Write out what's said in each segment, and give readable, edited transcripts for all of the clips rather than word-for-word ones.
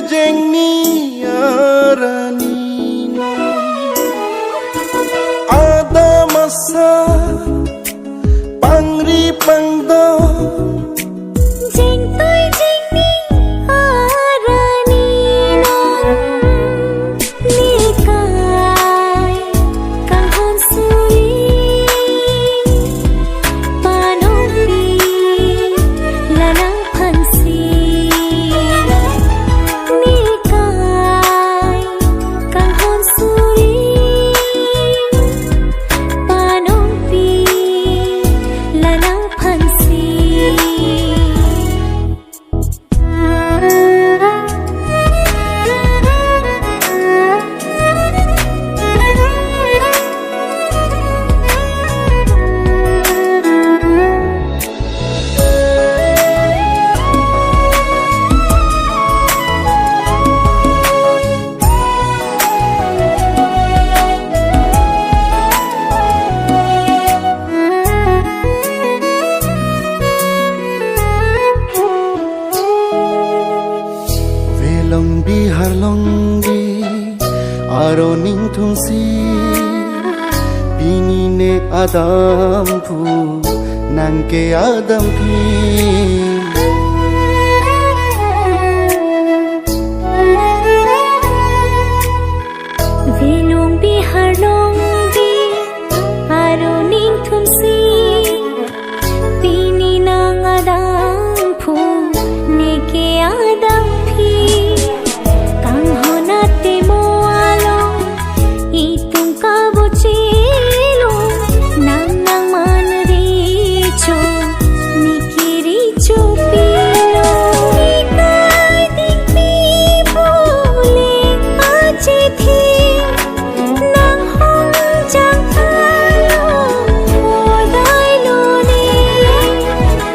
jengni arani ada masa pangri pangdo jeng toy jengni arani nikai kang hon suri panopi lanang pansi nikai kang hon suri panopi lanang pansi long bihar long bi aro ning thungsi bini ne adam pu nangke adam pi Velong bihar long bi aro ning thumsi pini nang adam phu neke adam phi kang honate mo along itung ka bochilo nang nang man ri cho nikiri cho pilo nikai ding pi bole ache thi nang hong jang alo odai lo ne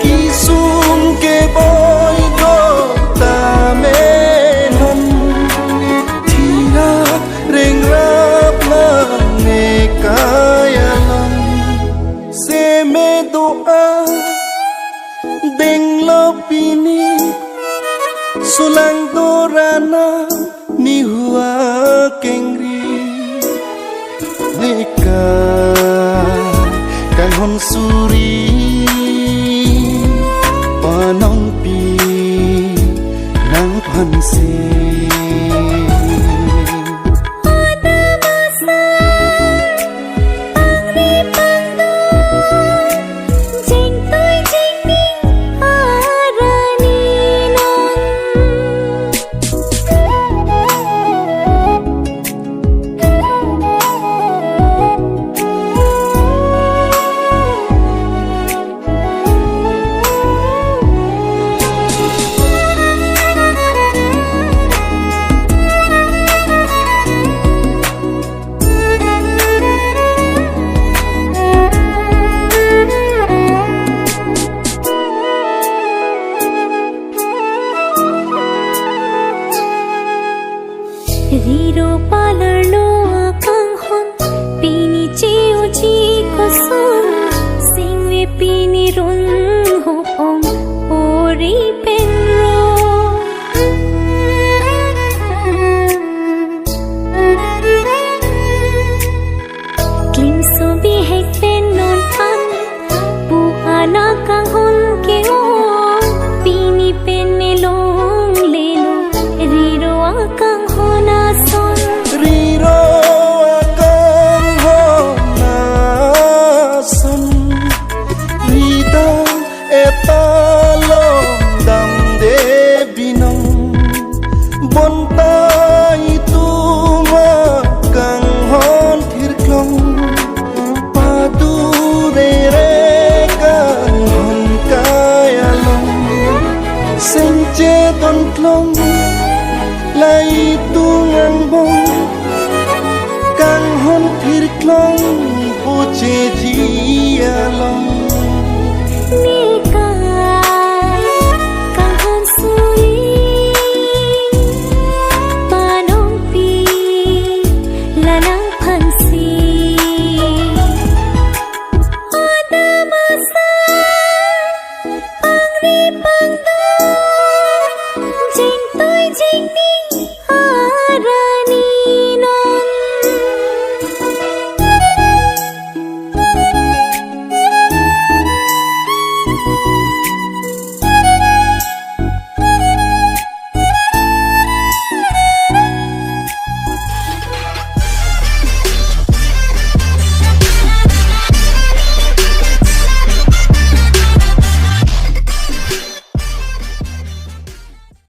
kisum ke boy go ta me non thia reng rap la ne kaya long se me doa deng lo pini sulang dorana ni hua kengri nika kang hon suri panong pi nang pansi ada masa pangri pangdo jeng toy jeng ning arani Riro palar lo akang hon pini cheo chi ko son singwe pini run ho ong ori penro klim so bi hek pen non pan pu ana kang hon ke o pini pen ne long le lo riro akang hona son riro akang hona son rida etalong dam de binong bonta itu makang hon thirklong padu re kang hon kaya long senche don klong lai tungang bong kang hon thirklong poche ji along